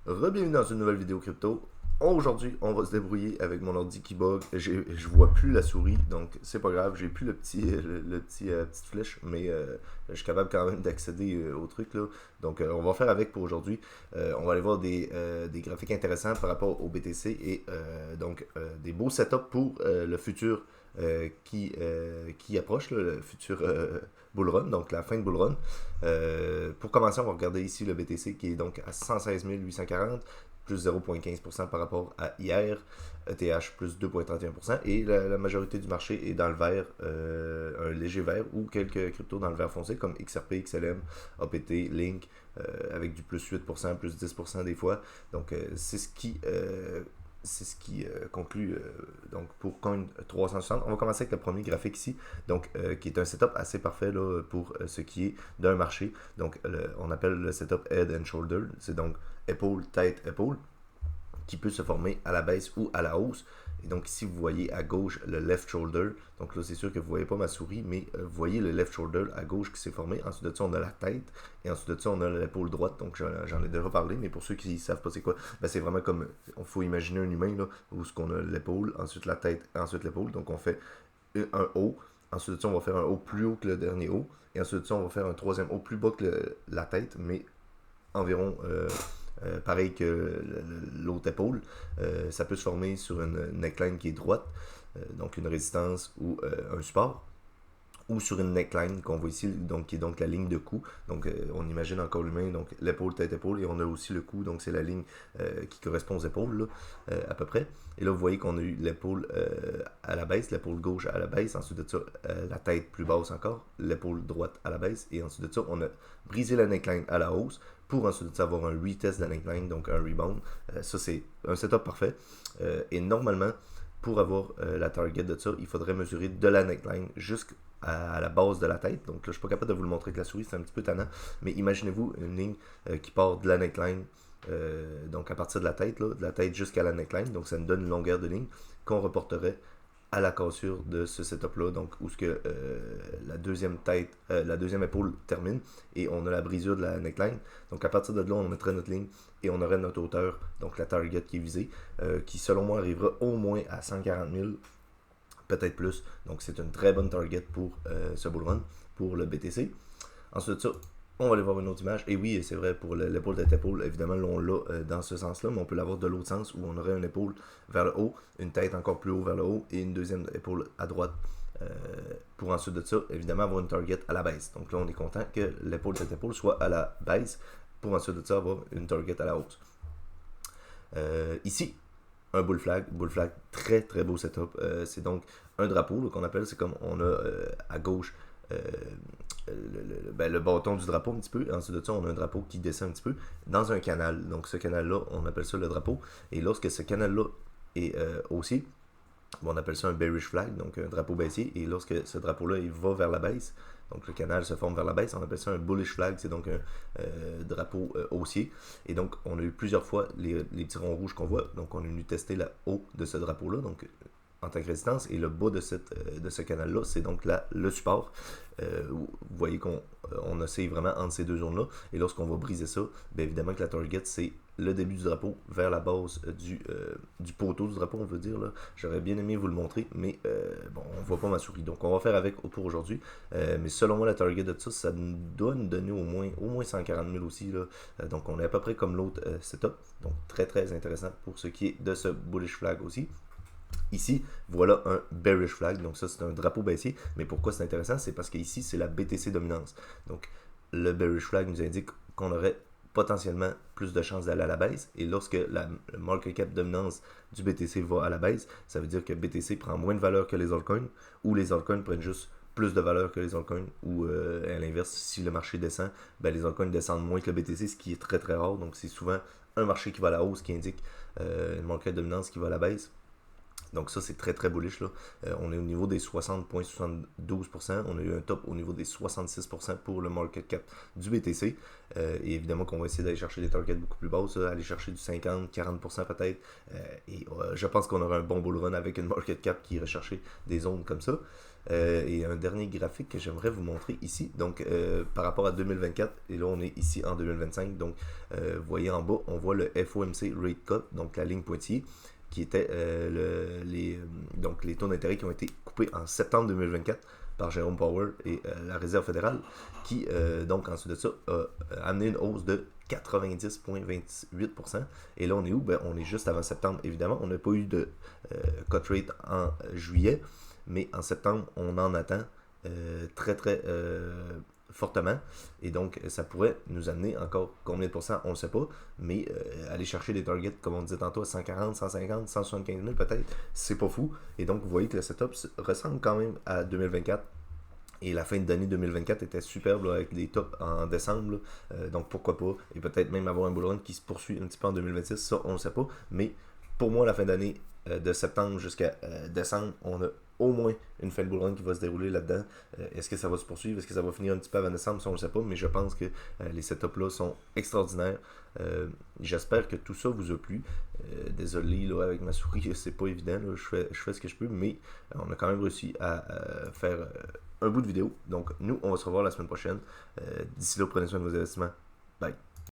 Re-bienvenue dans une nouvelle vidéo crypto. Aujourd'hui, on va se débrouiller avec mon ordi qui bug. Je vois plus la souris, donc c'est pas grave. J'ai plus petite flèche, mais je suis capable quand même d'accéder au truc là. Donc, on va faire avec pour aujourd'hui. On va aller voir des graphiques intéressants par rapport au BTC et des beaux setups pour le futur qui approche, là, le futur bull run, donc la fin de bull run. Pour commencer, on va regarder ici le BTC qui est donc à 116 840, plus 0,15% par rapport à hier, ETH plus 2,31%, et la majorité du marché est dans le vert, un léger vert, ou quelques cryptos dans le vert foncé, comme XRP, XLM, APT, Link, avec du plus 8%, plus 10% des fois. Donc, c'est ce qui conclut donc pour Coin 360. On va commencer avec le premier graphique ici, donc qui est un setup assez parfait là, pour ce qui est d'un marché. Donc on appelle le setup Head and Shoulder, c'est donc épaule, tête, épaule, qui peut se former à la baisse ou à la hausse. Et donc ici vous voyez à gauche le left shoulder, donc là c'est sûr que vous ne voyez pas ma souris, mais vous voyez le left shoulder à gauche qui s'est formé. Ensuite de ça on a la tête, et ensuite de ça on a l'épaule droite, donc j'en ai déjà parlé, mais pour ceux qui ne savent pas c'est quoi, ben c'est vraiment comme, il faut imaginer un humain là, où ce qu'on a l'épaule, ensuite la tête, ensuite l'épaule, donc on fait un haut, ensuite de ça on va faire un haut plus haut que le dernier haut, et ensuite de ça on va faire un troisième haut plus bas que la tête, mais environ pareil que l'autre épaule. Ça peut se former sur une neckline qui est droite, donc une résistance ou un support, ou sur une neckline qu'on voit ici, donc, qui est donc la ligne de cou. Donc on imagine encore l'humain, donc l'épaule, tête, épaule, et on a aussi le cou, donc c'est la ligne qui correspond aux épaules, là, à peu près. Et là vous voyez qu'on a eu l'épaule à la baisse, l'épaule gauche à la baisse, ensuite de ça la tête plus basse encore, l'épaule droite à la baisse, et ensuite de ça on a brisé la neckline à la hausse, pour ensuite de ça avoir un retest de la neckline, donc un rebound. Ça c'est un setup parfait. Et normalement, pour avoir la target de ça, il faudrait mesurer de la neckline jusqu'à la base de la tête. Donc là, je suis pas capable de vous le montrer avec la souris, c'est un petit peu tannant. Mais imaginez-vous une ligne qui part de la neckline, donc à partir de la tête jusqu'à la neckline. Donc ça nous donne une longueur de ligne qu'on reporterait à la cassure de ce setup-là, donc où ce que la deuxième épaule termine, et on a la brisure de la neckline. Donc à partir de là, on mettrait notre ligne et on aurait notre hauteur, donc la target qui est visée, qui selon moi arrivera au moins à 140 000, peut-être plus. Donc c'est une très bonne target pour ce bull run, pour le BTC. Ensuite de ça, on va aller voir une autre image. Et oui, c'est vrai, pour l'épaule tête épaule, évidemment, là, on l'a dans ce sens-là, mais on peut l'avoir de l'autre sens, où on aurait une épaule vers le haut, une tête encore plus haut vers le haut, et une deuxième épaule à droite, pour ensuite de ça, évidemment, avoir une target à la baisse. Donc là, on est content que l'épaule tête épaule soit à la baisse, pour ensuite de ça, avoir une target à la hausse. Ici, un bull flag, très très beau setup. C'est donc un drapeau qu'on appelle, c'est comme on a à gauche le bâton du drapeau un petit peu. Ensuite de ça, on a un drapeau qui descend un petit peu dans un canal. Donc ce canal-là, on appelle ça le drapeau. Et lorsque ce canal-là est haussier, on appelle ça un bearish flag, donc un drapeau baissier. Et lorsque ce drapeau-là il va vers la baisse, donc le canal se forme vers la baisse, on appelle ça un bullish flag, c'est donc un drapeau haussier. Et donc on a eu plusieurs fois les petits ronds rouges qu'on voit, donc on est venu tester le haut de ce drapeau-là, donc en tant que résistance, et le bas de ce canal-là, c'est donc le support. Vous voyez qu'on oscille vraiment entre ces deux zones-là, et lorsqu'on va briser ça, bien évidemment que la target, c'est le début du drapeau vers la base du poteau du drapeau, on veut dire. Là. J'aurais bien aimé vous le montrer, mais bon, on voit pas ma souris, donc on va faire avec pour aujourd'hui. Mais selon moi, la target de ça doit nous donner au moins 140 000 aussi. Là. Donc on est à peu près comme l'autre setup, donc très très intéressant pour ce qui est de ce bullish flag aussi. Ici, voilà un bearish flag, donc ça c'est un drapeau baissier, mais pourquoi c'est intéressant? C'est parce qu'ici c'est la BTC dominance. Donc le bearish flag nous indique qu'on aurait potentiellement plus de chances d'aller à la baisse, et lorsque la market cap dominance du BTC va à la baisse, ça veut dire que BTC prend moins de valeur que les altcoins, ou les altcoins prennent juste plus de valeur que les altcoins, ou à l'inverse, si le marché descend, ben les altcoins descendent moins que le BTC, ce qui est très très rare, donc c'est souvent un marché qui va à la hausse qui indique une market dominance qui va à la baisse. Donc ça, c'est très très bullish. Là. On est au niveau des 60,72%. On a eu un top au niveau des 66% pour le market cap du BTC. Et évidemment qu'on va essayer d'aller chercher des targets beaucoup plus basses, aller chercher du 50-40% peut-être. Et je pense qu'on aura un bon bull run avec une market cap qui irait chercher des zones comme ça. Et un dernier graphique que j'aimerais vous montrer ici, donc par rapport à 2024, et là on est ici en 2025, donc vous voyez en bas, on voit le FOMC Rate Cut, donc la ligne pointillée, qui était donc les taux d'intérêt qui ont été coupés en septembre 2024 par Jérôme Powell et la Réserve fédérale, qui donc ensuite de ça a amené une hausse de 90,28%. Et là on est où? Ben, on est juste avant septembre évidemment, on n'a pas eu de cut rate en juillet, mais en septembre on en attend très très fortement, et donc ça pourrait nous amener encore combien de pourcents, on ne sait pas, mais aller chercher des targets, comme on disait tantôt, à 140, 150, 175 000 peut-être, c'est pas fou, et donc vous voyez que le setup ressemble quand même à 2024, et la fin d'année 2024 était superbe là, avec des tops en décembre, donc pourquoi pas, et peut-être même avoir un bull run qui se poursuit un petit peu en 2026, ça on ne sait pas, mais pour moi la fin d'année, de septembre jusqu'à décembre, on a au moins une fin de bull run qui va se dérouler là-dedans. Est-ce que ça va se poursuivre? Est-ce que ça va finir un petit peu avant décembre? Ça, on ne le sait pas, mais je pense que les setups-là sont extraordinaires. J'espère que tout ça vous a plu. Désolé, là, avec ma souris, c'est pas évident. Là, je fais ce que je peux, mais on a quand même réussi à faire un bout de vidéo. Donc, nous, on va se revoir la semaine prochaine. D'ici là, prenez soin de vos investissements. Bye.